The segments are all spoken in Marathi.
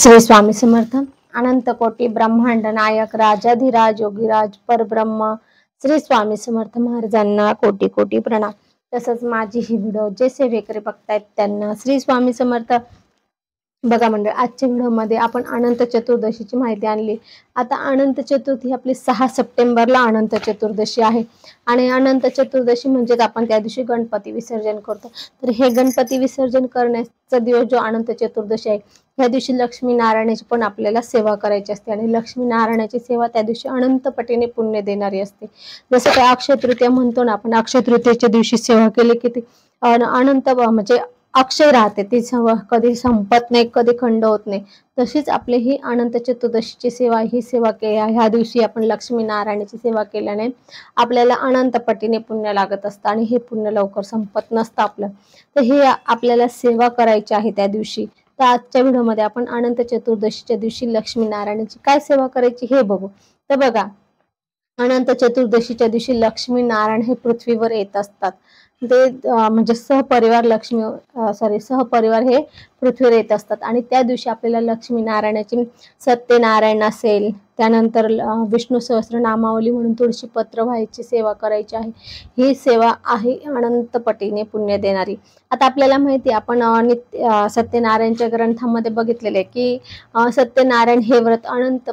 श्री स्वामी समर्थ। अनंत कोटी ब्रह्मांड नायक राजाधिराज योगीराज परब्रह्म श्री स्वामी समर्थ महाराजांना कोटी कोटी प्रणाम। तसंच माझी ही व्हिडिओ जे सेवेकरी बघतायत त्यांना श्री स्वामी समर्थ। बघा मंडळ, आजच्या व्हिडिओमध्ये आपण अनंत चतुर्दशीची माहिती आणली। आता अनंत चतुर्थी आपली 6 सप्टेंबरला अनंत चतुर्दशी आहे आणि अनंत चतुर्दशी म्हणजेच आपण त्या दिवशी गणपती विसर्जन करतो। तर हे गणपती विसर्जन करण्याचा दिवस जो अनंत चतुर्दशी आहे, या दिवशी लक्ष्मी नारायणाची पण आपल्याला सेवा करायची असते आणि लक्ष्मी नारायणाची सेवा त्या दिवशी अनंत पटीने पुण्य देणारी असते। जसं काय अक्षय तृतीया म्हणतो ना आपण, अक्षय तृतीयेच्या दिवशी सेवा केली की ती अनंत म्हणजे अक्षय राहते, ती सेवा कधी संपत नाही, कधी खंड होत नाही। तशीच आपली ही अनंत चतुर्दशीची सेवा, ही सेवा ह्या दिवशी आपण लक्ष्मी नारायणाची सेवा केल्याने आपल्याला अनंत पटीने पुण्य लागत असतं आणि हे पुण्य लवकर संपत नसतं आपलं। तर हे आपल्याला सेवा करायची आहे त्या दिवशी। तर आजच्या व्हिडिओमध्ये आपण अनंत चतुर्दशीच्या दिवशी लक्ष्मी नारायणाची काय सेवा करायची हे बघू। तर बघा, अनंत चतुर्दशीच्या दिवशी लक्ष्मी नारायण हे पृथ्वीवर येत असतात। ते म्हणजे सहपरिवार हे पृथ्वीवर येत असतात आणि त्या दिवशी आपल्याला लक्ष्मी नारायणाची सत्यनारायण असेल, त्यानंतर विष्णू सहस्रनामावली म्हणून तुळशी पत्र व्हायची सेवा करायची आहे। ही सेवा आहे अनंत पटीने पुण्य देणारी। आता आपल्याला माहिती आहे, आपण सत्यनारायणच्या ग्रंथामध्ये बघितलेले आहे की सत्यनारायण हे व्रत अनंत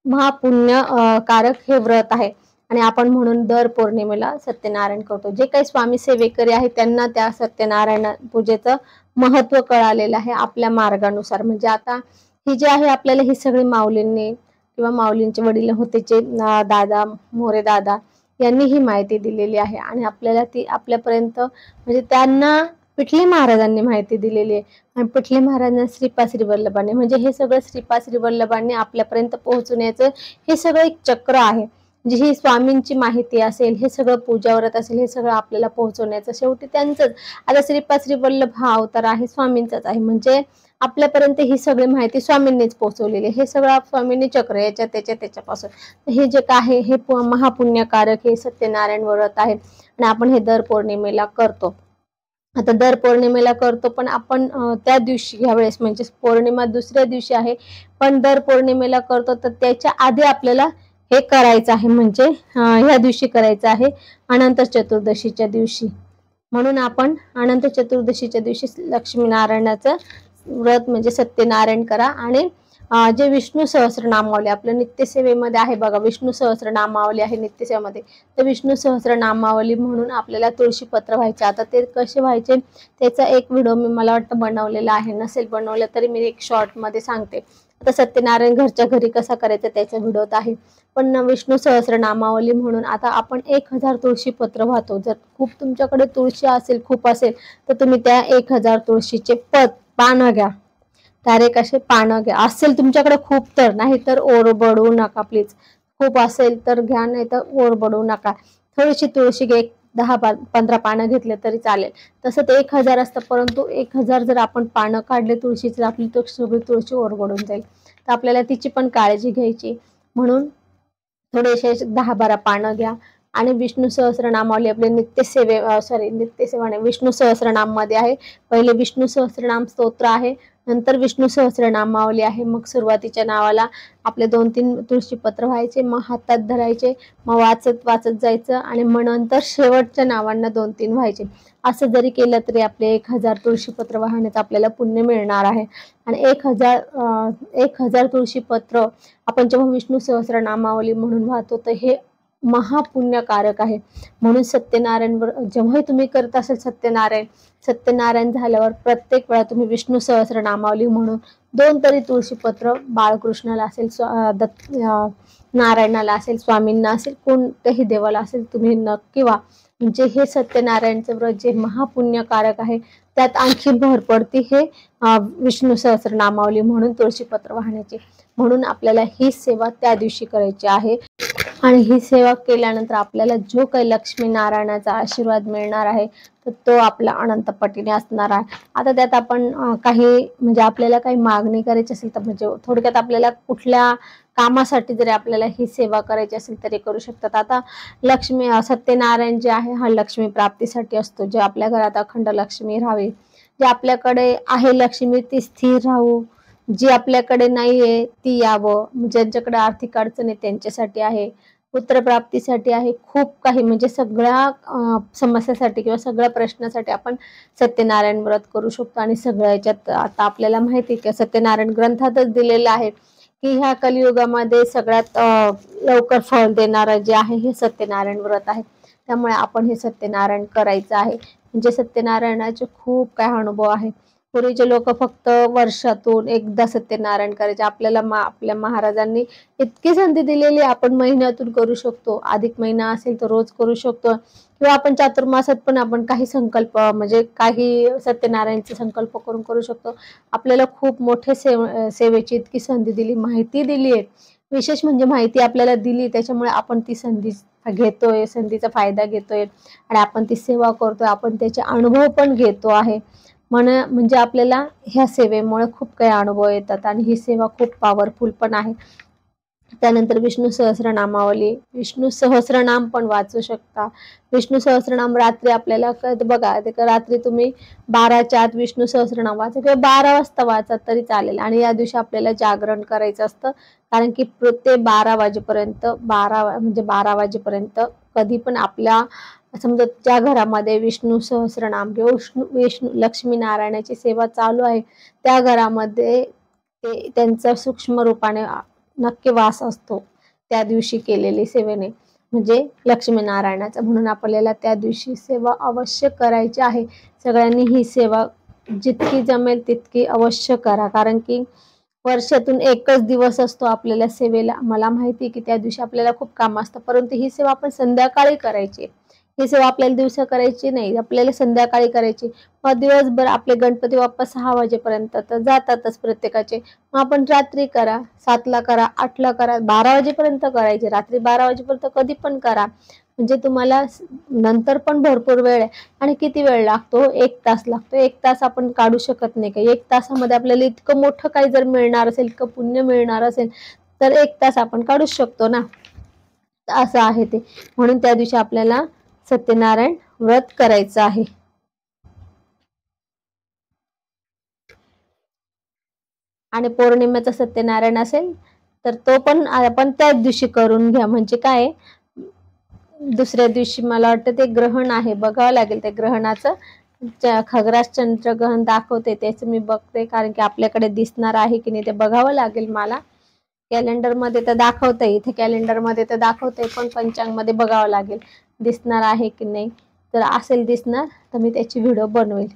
महापुण्यकारक हे व्रत आहे आणि आपण म्हणून दर पौर्णिमेला सत्यनारायण करतो। जे काही स्वामी सेवेकरी आहेत त्यांना त्या सत्यनारायण पूजेचं महत्त्व कळालेलं आहे आपल्या मार्गानुसार। म्हणजे आता ही जी आहे आपल्याला ही सगळी माऊलींनी किंवा माऊलींचे वडील होते जे दादा मोरे दादा यांनी ही माहिती दिलेली आहे आणि आपल्याला ती आपल्यापर्यंत म्हणजे त्यांना पिठले महाराजांनी माहिती दिलेली आहे आणि पिठले महाराजांना श्रीपाद श्री वल्लभांनी, म्हणजे हे सगळं श्रीपाद श्री वल्लभांनी आपल्यापर्यंत पोहोचवण्याचं हे सगळं एक चक्र आहे। म्हणजे ही स्वामींची माहिती असेल, हे सगळं पूजा व्रत असेल, हे सगळं आपल्याला पोहोचवण्याचं शेवटी त्यांचंच। आता श्रीपाद श्री वल्लभ हा अवतार आहे स्वामींचाच आहे, म्हणजे आपल्यापर्यंत ही सगळी माहिती स्वामींनीच पोहोचवलेली आहे। हे सगळं स्वामींनी चक्र त्याच्यापासून हे जे काय आहे हे महापुण्यकारक हे सत्यनारायण व्रत आहे आणि आपण हे दर पौर्णिमेला करतो। आता दर पौर्णिमेला करतो पण आपण त्या दिवशी ह्यावेळेस म्हणजे पौर्णिमा दुसऱ्या दिवशी आहे पण दर पौर्णिमेला करतो, तर त्याच्या आधी आपल्याला हे करायचं आहे, म्हणजे ह्या दिवशी करायचं आहे अनंत चतुर्दशीच्या दिवशी। म्हणून आपण अनंत चतुर्दशीच्या दिवशी लक्ष्मीनारायणाचं व्रत म्हणजे सत्यनारायण करा आणि जे विष्णू सहस्रनामावली आपल्या नित्यसेवेमध्ये आहे बघा, विष्णू सहस्रनामावली आहे नित्यसेवेमध्ये, तर विष्णू सहस्रनामावली म्हणून आपल्याला तुळशीपत्र व्हायचे। आता ते कसे व्हायचे त्याचा एक व्हिडिओ मी मला वाटतं बनवलेला आहे, नसेल बनवलं तरी मी एक शॉर्टमध्ये सांगते। आता सत्यनारायण घरच्या घरी कसा करायचा त्याचा व्हिडिओ आहे, पण विष्णू सहस्रनामावली म्हणून आता आपण 1000 तुळशीपत्र वाहतो। जर खूप तुमच्याकडे तुळशी असेल, खूप असेल, तर तुम्ही त्या 1000 तुळशीचे पानं घ्या, डायरेक्ट असे पानं घ्या। असेल तुमच्याकडे खूप तर, नाही तर ओरबडू नका प्लीज। खूप असेल तर घ्या, नाही तर ओरबडू नका। थोडीशी तुळशी घ्या, 10-15 पानं घेतले तरी चालेल। तसं ते 1000 असतं, परंतु 1000 जर आपण पानं काढले तुळशीचे, आपली सगळी तुळशी ओरबडून जाईल। तर आपल्याला तिची पण काळजी घ्यायची, म्हणून थोडेसे 10-12 पानं घ्या आणि विष्णू सहस्रनामावली आपले नित्यसेवा नाही, विष्णू सहस्रनाम मध्ये आहे। पहिले विष्णू सहस्रनाम स्तोत्र आहे, नंतर विष्णू सहस्रनामावली आहे। मग सुरुवातीच्या नावाला आपले 2-3 तुळशीपत्र व्हायचे, मग हातात धरायचे, मग वाचत जायचं आणि मग नंतर शेवटच्या नावांना 2-3 व्हायचे। असं जरी केलं तरी आपले 1000 तुळशीपत्र वाहण्याचं आपल्याला पुण्य मिळणार आहे। आणि 1000 तुळशीपत्र आपण जेव्हा विष्णू सहस्रनामावली म्हणून वाहतो तर हे महापुण्यकारक आहे। म्हणून सत्यनारायण जेव्हा तुम्ही करत असाल सत्यनारायण झाल्यावर प्रत्येक वेळा तुम्ही विष्णू सहस्रनामावली म्हणून 2 तरी तुळशीपत्र बाळकृष्णाला असेल, नारायणाला असेल, स्वामींना असेल, कोणत्याही देवाला असेल तुम्ही नक्की व्हा। म्हणजे हे सत्यनारायणचं व्रत जे महापुण्यकारक आहे त्यात आणखी भर पडते हे विष्णू सहस्रनामावली म्हणून तुळशीपत्र वाहण्याची। म्हणून आपल्याला ही सेवा त्या दिवशी करायची आहे आणि ही सेवा केल्यानंतर आपल्याला जो काही लक्ष्मी नारायणाचा आशीर्वाद मिळणार आहे तर तो आपला अनंत पटीने असणार आहे। आता त्यात आपण काही म्हणजे आपल्याला काही मागणी करायची असेल तर, म्हणजे थोडक्यात आपल्याला कुठल्या कामासाठी जरी आपल्याला ही सेवा करायची असेल तरी करू शकतात। आता सत्यनारायण जे आहे हा लक्ष्मी प्राप्तीसाठी असतो, जे आपल्या घरात अखंड लक्ष्मी राहावी, जे आपल्याकडे आहे लक्ष्मी ती स्थिर राहू, जी आपल्याकडे नाहीये ती यावं, ज्यांच्याकडे आर्थिक अडचण आहे त्यांच्यासाठी आहे, पुत्रप्राप्तीसाठी आहे, खूप काही म्हणजे सगळ्या समस्यासाठी किंवा सगळ्या प्रश्नासाठी आपण सत्यनारायण व्रत करू शकतो. आणि सगळ्या याच्यात आता आपल्याला माहिती आहे की सत्यनारायण ग्रंथातच दिलेलं आहे की ह्या कलियुगामध्ये सगळ्यात लवकर फळ देणारं जे आहे हे सत्यनारायण व्रत आहे. त्यामुळे आपण हे सत्यनारायण करायचं आहे. म्हणजे सत्यनारायणाचे खूप काही अनुभव आहे. पूर्वीचे लोक फक्त वर्षातून एकदा सत्यनारायण करायचे. आपल्याला आपल्या महाराजांनी इतकी संधी दिलेली, आपण महिन्यातून करू शकतो, अधिक महिना असेल तर रोज करू शकतो, किंवा आपण चातुर्मासात पण आपण काही संकल्प म्हणजे काही सत्यनारायणचे संकल्प करून करू शकतो. आपल्याला खूप मोठे सेवेची इतकी संधी दिली, माहिती दिली आहे. विशेष म्हणजे माहिती आपल्याला दिली, त्याच्यामुळे आपण ती संधी घेतोय, संधीचा फायदा घेतोय आणि आपण ती सेवा करतोय, आपण त्याचे अनुभव पण घेतो आहे. म्हणजे आपल्याला ह्या सेवेमुळे खूप काही अनुभव येतात आणि ही सेवा खूप पॉवरफुल पण आहे. त्यानंतर विष्णू सहस्रनामावली, विष्णू सहस्रनाम पण वाचू शकता. विष्णू सहस्रनाम रात्री आपल्याला बघा, रात्री तुम्ही 12च्या आत विष्णू सहस्रनाम वाचा किंवा 12 वाजता वाचा तरी चालेल. आणि या दिवशी आपल्याला जागरण करायचं असतं, कारण की ते 12 वाजेपर्यंत 12 वाजेपर्यंत कधी पण आपल्या समजा ज्या घरामध्ये विष्णू सहस्रनाम किंवा विष्णू लक्ष्मीनारायणाची सेवा चालू आहे त्या घरामध्ये त्यांचा सूक्ष्म रूपाने नक्की वास असतो त्या दिवशी केलेली सेवेने, म्हणजे लक्ष्मीनारायणाचा. म्हणून आपल्याला त्या दिवशी सेवा अवश्य करायची आहे. सगळ्यांनी ही सेवा जितकी जमेल तितकी अवश्य करा, कारण की वर्षातून एकच दिवस असतो आपल्याला सेवेला. मला माहिती आहे की त्या दिवशी आपल्याला खूप काम असतं, परंतु ही सेवा आपण संध्याकाळी करायची. ही सेवा आपल्याला दिवसा करायची नाही, आपल्याला संध्याकाळी करायची. मग दिवसभर आपले गणपती बाप्पा 6 वाजेपर्यंत तर जातातच प्रत्येकाचे. मग आपण रात्री करा, 7ला करा, 8ला करा, 12 वाजेपर्यंत करायचे. रात्री 12 वाजेपर्यंत कधी पण करा, म्हणजे तुम्हाला नंतर पण भरपूर वेळ आहे. आणि किती वेळ लागतो? 1 तास लागतो. 1 तास आपण काढू शकत नाही का? 1 तासामध्ये आपल्याला इतकं मोठं काही जर मिळणार असेल, इतकं पुण्य मिळणार असेल तर 1 तास आपण काढू शकतो ना. असं आहे ते. म्हणून त्या दिवशी आपल्याला सत्यनारायण व्रत करायचं आहे. आणि पौर्णिमेचा सत्यनारायण असेल तर तो पण आपण त्याच दिवशी करून घ्या. म्हणजे काय, दुसऱ्या दिवशी मला वाटतं ते ग्रहण आहे, बघावं लागेल ते ग्रहणाचं. खग्रास चंद्रग्रहण दाखवते त्याचं मी बघते, कारण की आपल्याकडे दिसणार आहे की नाही ते बघावं लागेल मला. कॅलेंडरमध्ये तर दाखवतंय, इथे कॅलेंडरमध्ये तर दाखवतंय, पण पंचांगमध्ये बघावं लागेल दिसणार आहे की नाही. तर असेल दिसणार तर मी त्याची व्हिडिओ बनवेल.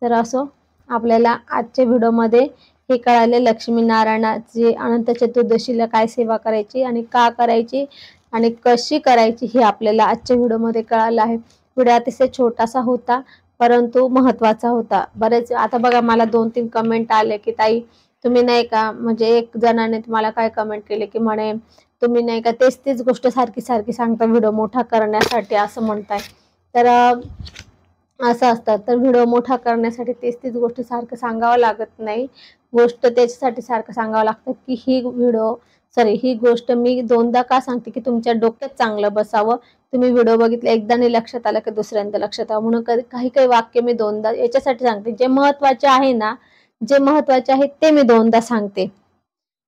तर असो, आपल्याला आजच्या व्हिडिओमध्ये हे कळाले लक्ष्मीनारायणाची अनंत चतुर्दशीला काय सेवा करायची आणि का करायची आणि कशी करायची हे आपल्याला आजच्या व्हिडिओमध्ये कळालं आहे. व्हिडिओ अतिशय छोटासा होता परंतु महत्त्वाचा होता. बरेच आता बघा, मला 2-3 कमेंट आले की ताई तुम्ही नाही का, म्हणजे एक जणाने तुम्हाला काय कमेंट केले की म्हणे तुम्ही नाही का तेच गोष्ट सारखी सारखी सांगता व्हिडिओ मोठा करण्यासाठी असं म्हणताय. तर असं असतं, तर व्हिडिओ मोठा करण्यासाठी तेच गोष्ट सारखं सांगावं लागत नाही. गोष्ट त्याच्यासाठी सारखं सांगावं लागतं की ही गोष्ट मी 2दा का सांगते की तुमच्या डोक्यात चांगलं बसावं. तुम्ही व्हिडिओ बघितला एकदा नाही लक्षात आलं की दुसऱ्यांदा लक्षात यावं, म्हणून काही काही वाक्य मी 2दा याच्यासाठी सांगते. जे महत्वाचे आहे ना, जे महत्वाचे आहे ते मी 2दा सांगते,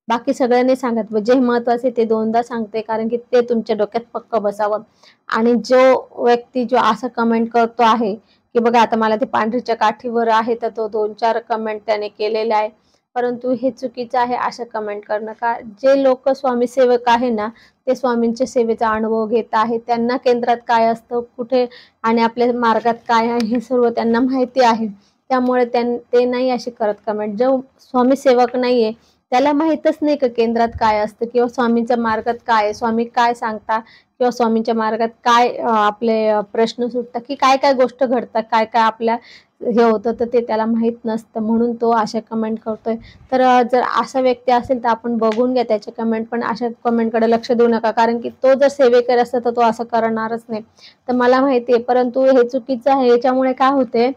बाकी सगळ्यांनी सांगत जे महत्वाचे ते 2दा सांगते, कारण की ते तुमच्या डोक्यात पक्क बसावं. आणि जो व्यक्ती जो असं कमेंट करतो आहे की बघा, आता मला ते पांढरीच्या काठीवर आहे तर तो 2-4 कमेंट त्याने केलेले आहे, परंतु हे चुकीचं आहे असं कमेंट करणं. का जे लोक स्वामी सेवक आहे ना, ते स्वामींच्या सेवेचा अनुभव घेत आहे, त्यांना केंद्रात काय असतं, कुठे आणि आपल्या मार्गात काय आहे हे सर्व त्यांना माहिती आहे. त्यामुळे ते नाही असे करत कमेंट. जो स्वामी सेवक नाहीये त्याला माहीतच नाही का केंद्रात काय असतं किंवा स्वामींच्या मार्गात काय आहे, स्वामी काय सांगता किंवा स्वामींच्या मार्गात काय आपले प्रश्न सुटतात की काय काय गोष्ट घडतात, काय काय आपल्या हे होतं, तर ते त्याला माहीत नसतं, म्हणून तो अशा कमेंट करतोय. तर जर असा व्यक्ती असेल तर आपण बघून घ्या त्याचे कमेंट, पण अशा कमेंटकडे लक्ष देऊ नका, कारण की तो जर सेवेकर असता तर तो असं करणारच नाही. तर मला माहिती आहे, परंतु हे चुकीचं आहे. याच्यामुळे काय होते,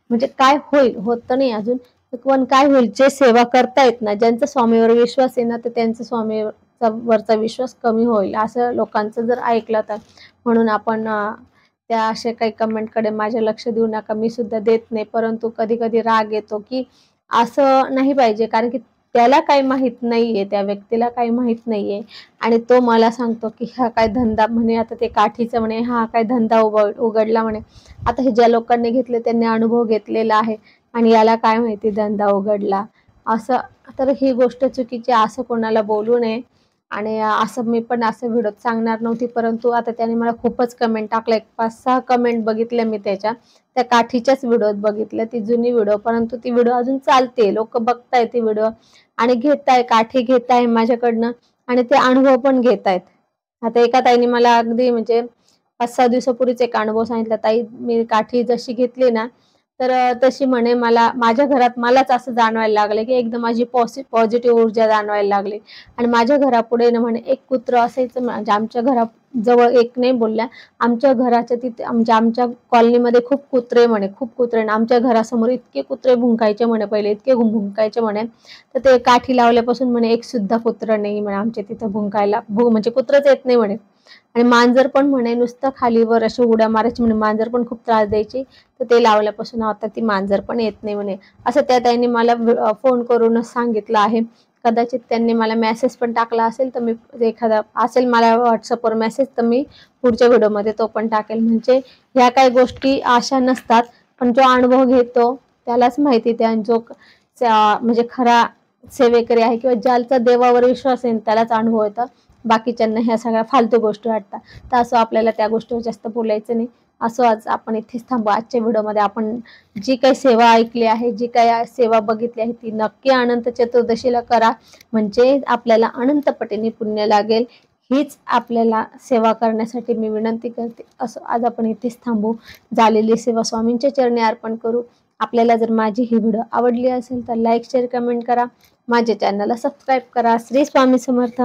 म्हणजे काय होईल होतं नाही अजून, पण काय होईल, जे सेवा करतायत ना, ज्यांचा स्वामीवर विश्वास आहे ना, तर त्यांचा स्वामीवरचा विश्वास कमी होईल असं लोकांचं जर ऐकलं तर. म्हणून आपण त्या अशा काही कमेंटकडे माझे लक्ष देऊ नका, मी सुद्धा देत नाही. परंतु कधी कधी राग येतो की असं नाही पाहिजे, कारण की त्याला काही माहित नाहीये, त्या व्यक्तीला काही माहित नाहीये आणि तो मला सांगतो की हा काय धंदा म्हणे, आता ते काठीचं म्हणे, हा काय धंदा उघडला म्हणे. आता हे ज्या लोकांनी घेतले त्यांनी अनुभव घेतलेला आहे आणि याला काय माहिती धंदा उघडला असं. तर ही गोष्ट चुकीची, असं कोणाला बोलू नये. आणि असं मी पण असं व्हिडिओत सांगणार नव्हती, परंतु आता त्याने मला खूपच कमेंट टाकला, एक 5-6 कमेंट बघितल्या मी त्या काठीच्याच व्हिडिओत बघितल्या, ती जुनी व्हिडिओ, परंतु ती व्हिडिओ अजून चालते, लोक बघताय ती व्हिडिओ आणि घेताय, काठी घेताय माझ्याकडनं आणि ते अनुभव पण घेतायत. आता एका ताईने मला अगदी म्हणजे 5-6 दिवसापूर्वीच एक अनुभव सांगितला, ताई मी काठी जशी घेतली ना, तर तशी म्हणे मला माझ्या घरात मलाच असं जाणवायला लागलं की एकदम माझी पॉझिटिव्ह ऊर्जा जाणवायला लागली. आणि माझ्या घरापुढे ना म्हणे एक कुत्रं असायचं, म्हणजे आमच्या घराजवळ एक नाही बोलल्या, आमच्या घराच्या तिथे म्हणजे आमच्या कॉलनीमध्ये खूप कुत्रे म्हणे, खूप कुत्रे, आणि आमच्या घरासमोर इतके कुत्रे भुंकायचे म्हणे, पहिले इतके भुंकायचे म्हणे. तर ते काठी लावल्यापासून म्हणे एक सुद्धा कुत्रं नाही म्हणे आमच्या तिथं भुंकायला, म्हणजे कुत्रंच येत नाही म्हणे. आणि मांजर पण म्हणे नुसतं खालीवर अशी उड्या मारायची म्हणे, मांजर पण खूप त्रास द्यायची, तर ते लावल्यापासून आता ती मांजर पण येत नाही म्हणे. असं त्या ताईने मला फोन करूनच सांगितलं आहे. कदाचित त्यांनी मला मेसेज पण टाकला असेल, तर मी एखादा असेल मला व्हॉट्सअपवर मेसेज, तर मी पुढच्या व्हिडिओमध्ये तो पण टाकेल. म्हणजे ह्या काही गोष्टी अशा नसतात, पण जो अनुभव घेतो त्यालाच माहिती, त्या जो म्हणजे खरा सेवेकरी आहे किंवा ज्याचा देवावर विश्वास आहे त्यालाच अनुभव येतात, बाकीच्यांना ह्या सगळ्या फालतू गोष्टी वाटतात. तर असं आपल्याला त्या गोष्टीवर जास्त बोलायचं नाही. असं आज आपण इथेच थांबू. आजच्या व्हिडिओमध्ये आपण जी काही सेवा ऐकली आहे, जी काही सेवा बघितली आहे, ती नक्की अनंत चतुर्दशीला करा, म्हणजे आपल्याला अनंत पटीने पुण्य लागेल. हीच आपल्याला सेवा करण्यासाठी मी विनंती करते. असं आज आपण इथेच थांबू. झालेली सेवा स्वामींच्या चरणी अर्पण करू. आपल्याला जर माझी ही व्हिडिओ आवडली असेल तर लाईक, शेअर, कमेंट करा. माझ्या चॅनलला सबस्क्राईब करा. श्री स्वामी समर्थ.